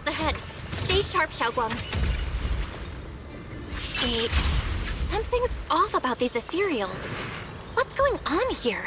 miles ahead. Stay sharp, Xiaoguang. Wait, something's off about these ethereals. What's going on here?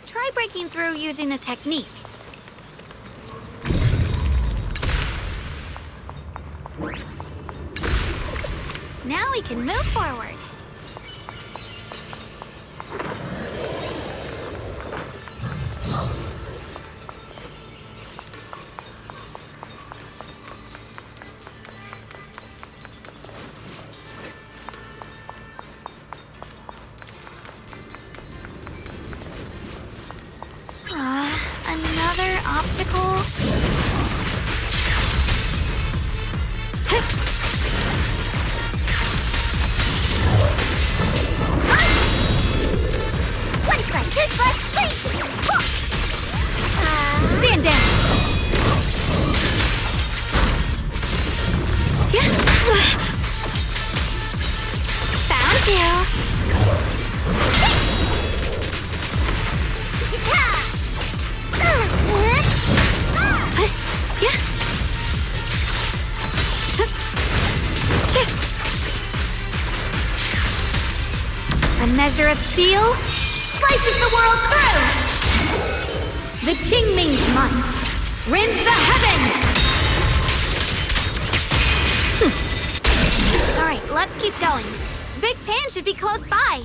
Try breaking through using a technique. Now we can move forward. Another obstacle? A measure of steel slices the world through! The Qingming's might rends the heavens! Alright, let's keep going. Big Pan should be close by.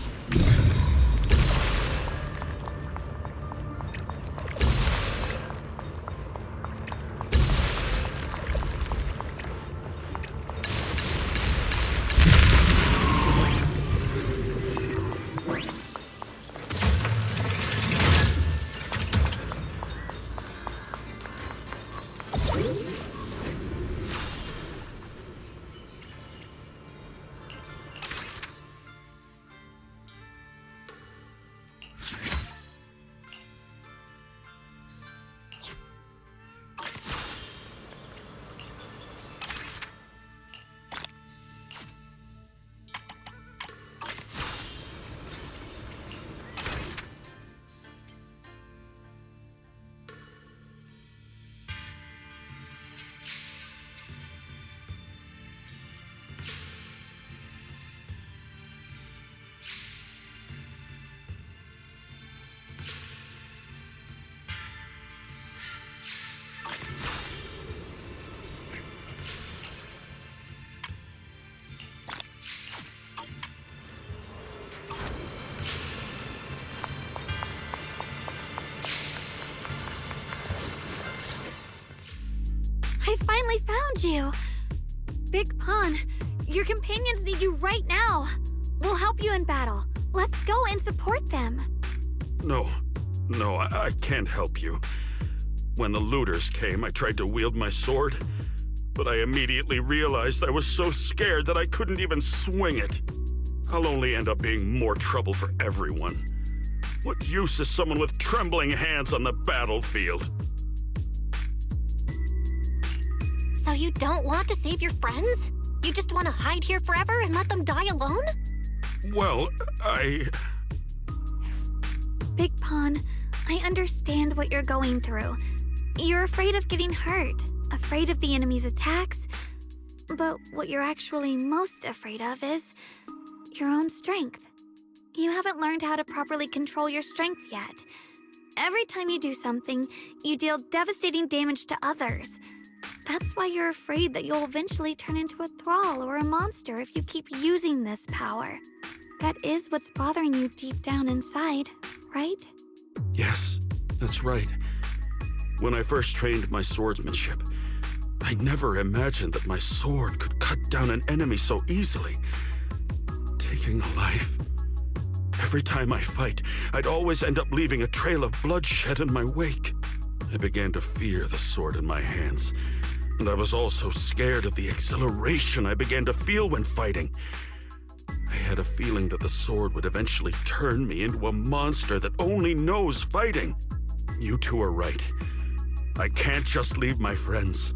I finally found you! Big Pun, your companions need you right now. We'll help you in battle. Let's go and support them. No, I can't help you. When the looters came, I tried to wield my sword, but I immediately realized I was so scared that I couldn't even swing it. I'll only end up being more trouble for everyone. What use is someone with trembling hands on the battlefield? So you don't want to save your friends? You just want to hide here forever and let them die alone? Well, Big Pun, I understand what you're going through. You're afraid of getting hurt, afraid of the enemy's attacks. But what you're actually most afraid of is your own strength. You haven't learned how to properly control your strength yet. Every time you do something, you deal devastating damage to others. That's why you're afraid that you'll eventually turn into a thrall or a monster if you keep using this power. That is what's bothering you deep down inside, right? yes, that's right. When I first trained my swordsmanship, I never imagined that my sword could cut down an enemy so easily, taking a life. Every time I fight, I'd always end up leaving a trail of bloodshed in my wake. I began to fear the sword in my hands, and I was also scared of the exhilaration I began to feel when fighting. I had a feeling that the sword would eventually turn me into a monster that only knows fighting. You two are right. I can't just leave my friends.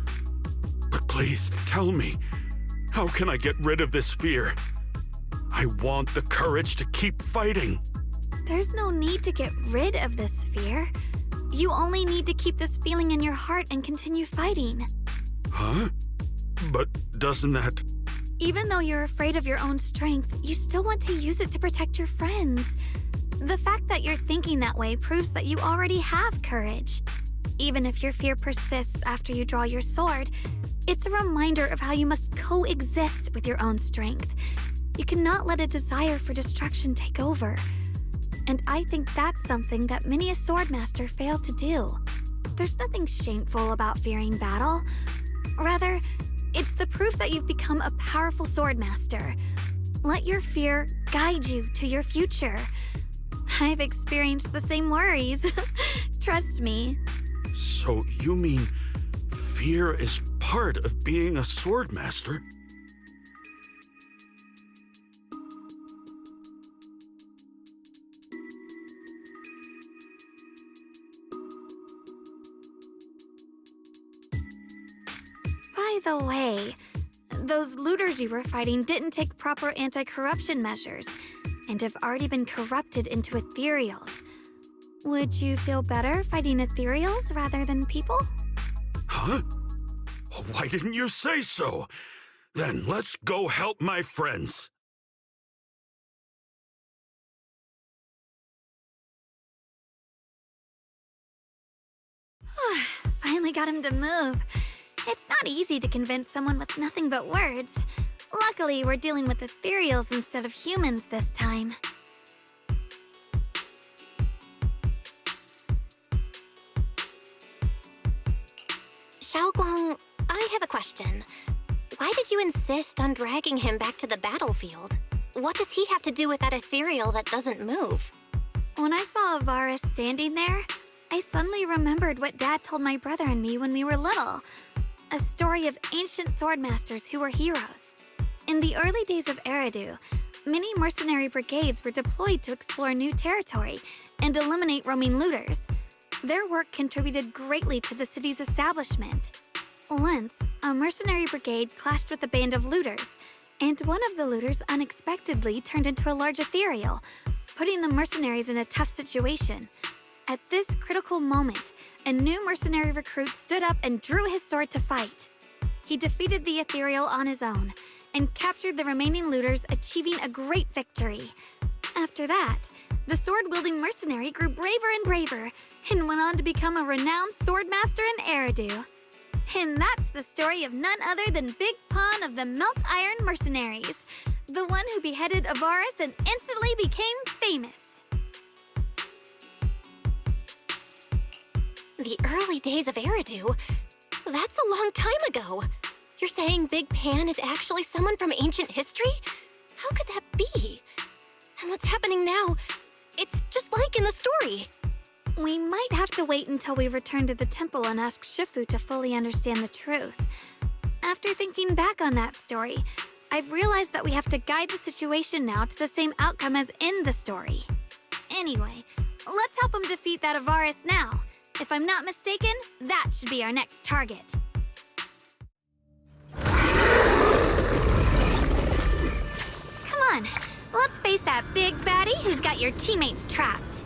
But please, tell me, how can I get rid of this fear? I want the courage to keep fighting. There's no need to get rid of this fear. You only need to keep this feeling in your heart and continue fighting. Huh? But doesn't that... Even though you're afraid of your own strength, you still want to use it to protect your friends. The fact that you're thinking that way proves that you already have courage. Even if your fear persists after you draw your sword, it's a reminder of how you must coexist with your own strength. You cannot let a desire for destruction take over. And I think that's something that many a swordmaster fail to do. There's nothing shameful about fearing battle. Rather, it's the proof that you've become a powerful swordmaster. Let your fear guide you to your future. I've experienced the same worries. Trust me. So you mean fear is part of being a swordmaster? By the way, Those looters you were fighting didn't take proper anti-corruption measures and have already been corrupted into ethereals. Would you feel better fighting ethereals rather than people? Huh? Why didn't you say so? Then let's go help my friends. Finally got him to move. It's not easy to convince someone with nothing but words. Luckily, we're dealing with ethereals instead of humans this time. Xiaoguang, I have a question. Why did you insist on dragging him back to the battlefield? What does he have to do with that ethereal that doesn't move? When I saw Avaris standing there, I suddenly remembered what Dad told my brother and me when we were little. A story of ancient swordmasters who were heroes. In the early days of Eridu, many mercenary brigades were deployed to explore new territory and eliminate roaming looters. Their work contributed greatly to the city's establishment. Once, a mercenary brigade clashed with a band of looters, and one of the looters unexpectedly turned into a large ethereal, putting the mercenaries in a tough situation. At this critical moment, a new mercenary recruit stood up and drew his sword to fight. He defeated the ethereal on his own, and captured the remaining looters, achieving a great victory. After that, the sword-wielding mercenary grew braver and braver, and went on to become a renowned swordmaster in Eridu. And that's the story of none other than Big Pon of the Melt Iron Mercenaries, the one who beheaded Avaris and instantly became famous. The early days of Eridu? That's a long time ago. You're saying Big Pan is actually someone from ancient history? How could that be? And what's happening now? It's just like in the story. We might have to wait until we return to the temple and ask Shifu to fully understand the truth. After thinking back on that story, I've realized that we have to guide the situation now to the same outcome as in the story. Anyway, let's help him defeat that Avaris now. If I'm not mistaken, that should be our next target. Come on, let's face that big baddie who's got your teammates trapped.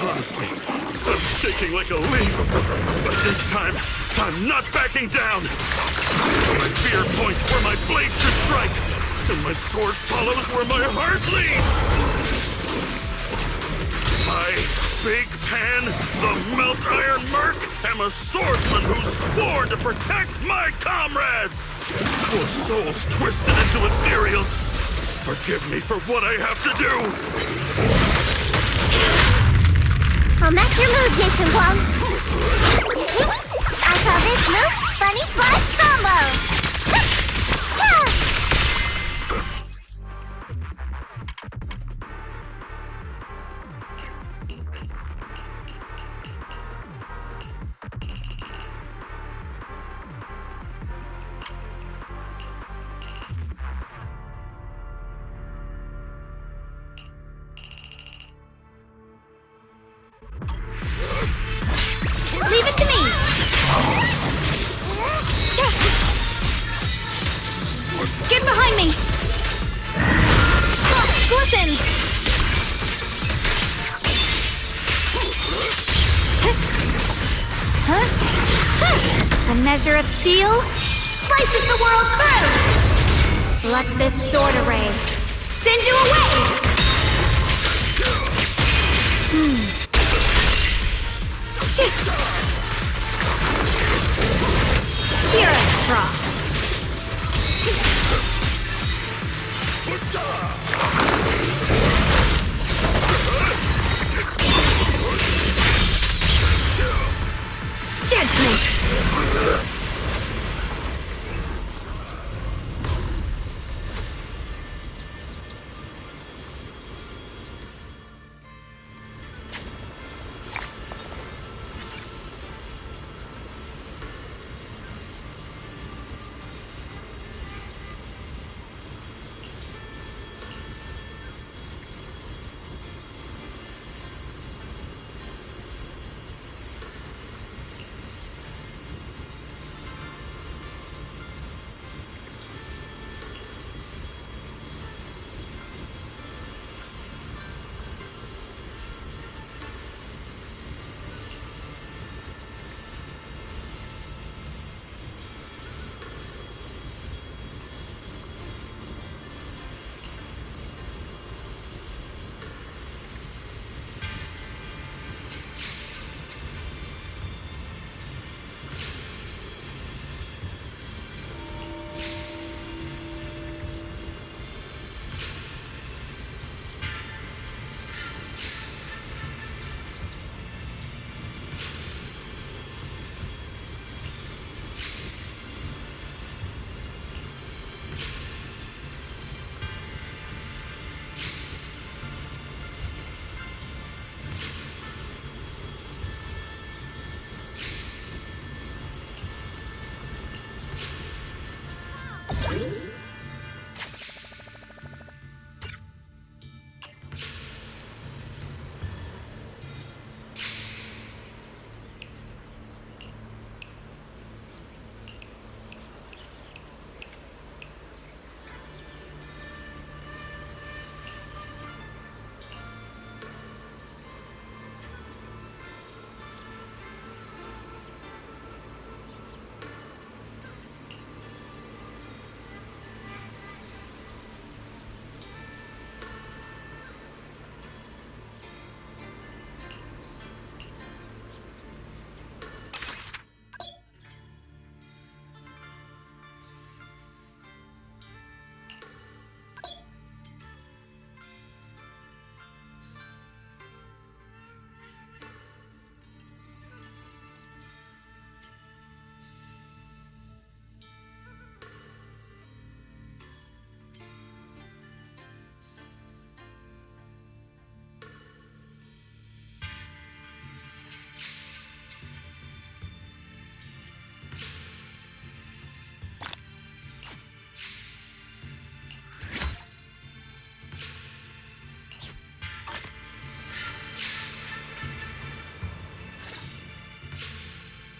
Honestly, I'm shaking like a leaf. But this time, I'm not backing down. My spear points where my blade should strike, and my sword follows where my heart leads. I, Big Pan, the Melt Iron Merc, am a swordsman who's sworn to protect my comrades. For souls twisted into ethereals, forgive me for what I have to do. I'll match your mood, Jason Kwong. I call this move Funny Splash Combo. Leave it to me! Get behind me! Listen! Huh? A measure of steel slices the world through! Let this sword array send you away! You're a trough. Judgment.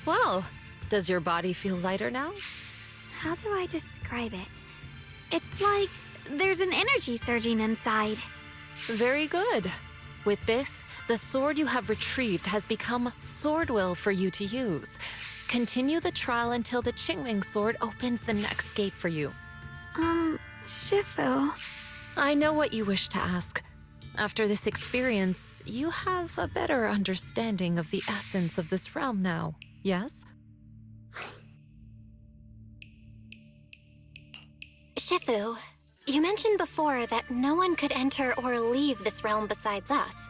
Well, does your body feel lighter now? How do I describe it? It's like there's an energy surging inside. Very good. With this, the sword you have retrieved has become sword will for you to use. Continue the trial until the Qingming sword opens the next gate for you. Shifu. I know what you wish to ask. After this experience, you have a better understanding of the essence of this realm now, yes? Shifu, you mentioned before that no one could enter or leave this realm besides us.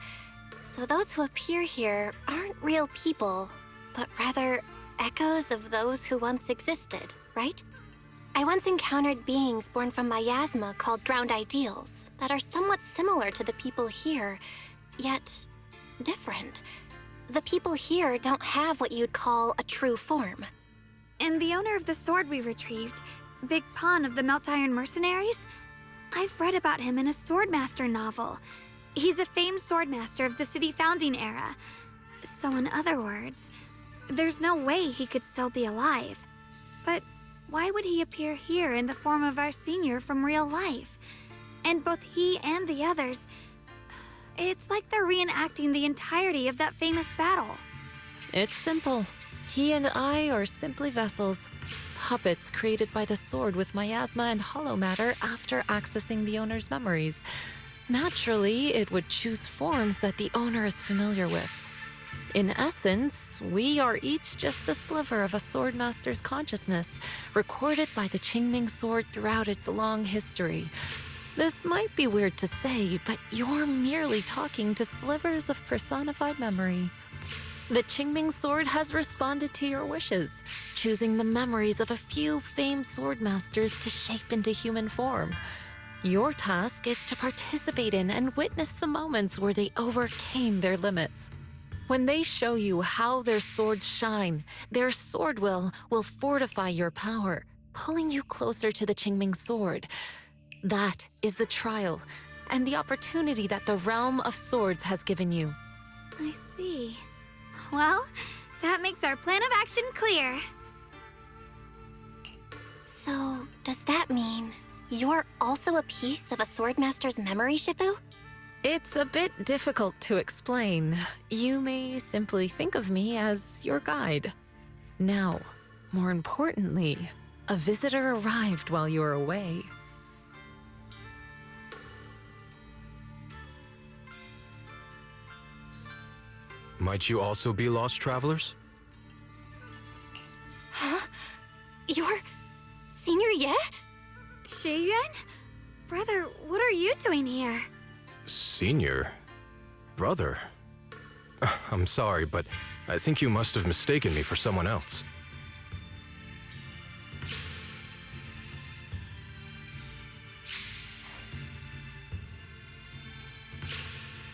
So those who appear here aren't real people, but rather echoes of those who once existed, right? I once encountered beings born from miasma called drowned ideals that are somewhat similar to the people here, yet different. The people here don't have what you'd call a true form. And the owner of the sword we retrieved, Big Pon of the Melt Iron Mercenaries? I've read about him in a Swordmaster novel. He's a famed swordmaster of the city founding era. So in other words, there's no way he could still be alive. But why would he appear here in the form of our senior from real life? And both he and the others, it's like they're reenacting the entirety of that famous battle. It's simple. He and I are simply vessels. Puppets created by the sword with miasma and hollow matter after accessing the owner's memories. Naturally, it would choose forms that the owner is familiar with. In essence, we are each just a sliver of a swordmaster's consciousness, recorded by the Qingming sword throughout its long history. This might be weird to say, but you're merely talking to slivers of personified memory. The Qingming sword has responded to your wishes, choosing the memories of a few famed swordmasters to shape into human form. Your task is to participate in and witness the moments where they overcame their limits. When they show you how their swords shine, their sword will fortify your power, pulling you closer to the Qingming sword. That is the trial and the opportunity that the realm of swords has given you. I see. Well, that makes our plan of action clear. So, does that mean you're also a piece of a swordmaster's memory, Shifu? It's a bit difficult to explain. You may simply think of me as your guide. Now, more importantly, a visitor arrived while you were away. Might you also be lost travelers? Huh? You're Senior Ye? Shiyuan? Brother, what are you doing here? Senior? Brother? I'm sorry, but I think you must have mistaken me for someone else.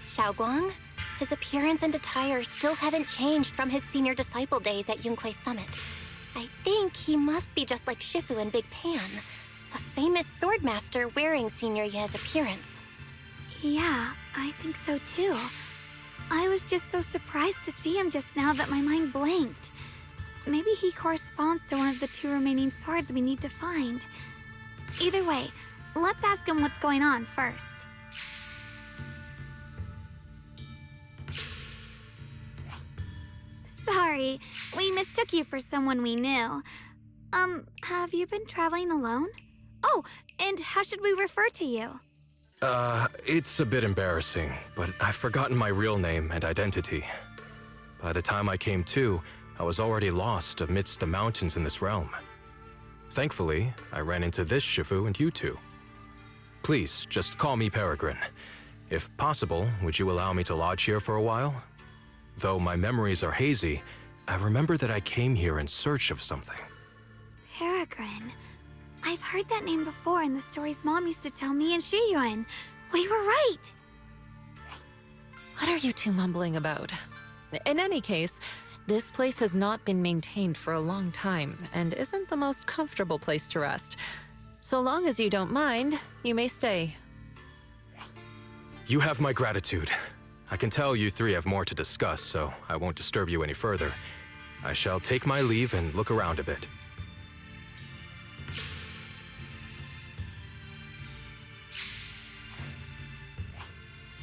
Xiaoguang? His appearance and attire still haven't changed from his senior disciple days at Yunque Summit. I think he must be just like Shifu and Big Pan, a famous swordmaster wearing Senior Ye's appearance. Yeah, I think so too. I was just so surprised to see him just now that my mind blanked. Maybe he corresponds to one of the two remaining swords we need to find. Either way, let's ask him what's going on first. Sorry, we mistook you for someone we knew. Have you been traveling alone? Oh, and how should we refer to you? It's a bit embarrassing, but I've forgotten my real name and identity. By the time I came to, I was already lost amidst the mountains in this realm. Thankfully, I ran into this Shifu and you two. Please, just call me Peregrine. If possible, would you allow me to lodge here for a while? Though my memories are hazy, I remember that I came here in search of something. Peregrine. I've heard that name before in the stories Mom used to tell me and Shiyuan. We were right! What are you two mumbling about? In any case, this place has not been maintained for a long time and isn't the most comfortable place to rest. So long as you don't mind, you may stay. You have my gratitude. I can tell you three have more to discuss, so I won't disturb you any further. I shall take my leave and look around a bit.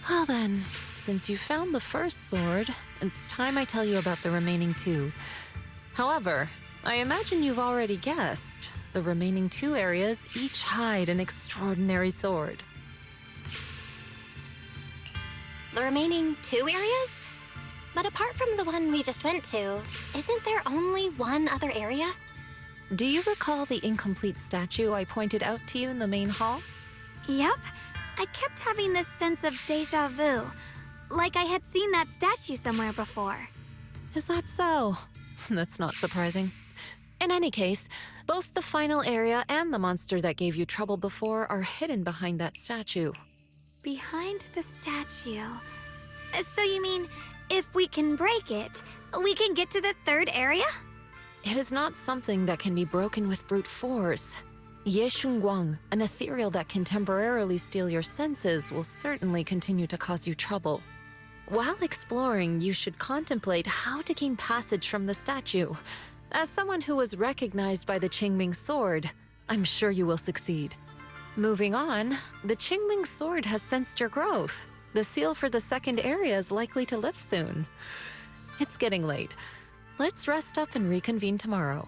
Well then, since you found the first sword, it's time I tell you about the remaining two. However, I imagine you've already guessed. The remaining two areas each hide an extraordinary sword. The remaining 2 areas? But apart from the one we just went to, isn't there only one other area? Do you recall the incomplete statue I pointed out to you in the main hall? Yep. I kept having this sense of deja vu. Like I had seen that statue somewhere before. Is that so? That's not surprising. In any case, both the final area and the monster that gave you trouble before are hidden behind that statue. Behind the statue. So you mean, if we can break it, we can get to the third area? It is not something that can be broken with brute force. Ye Shunguang, an ethereal that can temporarily steal your senses, will certainly continue to cause you trouble. While exploring, you should contemplate how to gain passage from the statue. As someone who was recognized by the Qingming sword, I'm sure you will succeed. Moving on, the Qingming sword has sensed your growth. The seal for the second area is likely to lift soon. It's getting late. Let's rest up and reconvene tomorrow.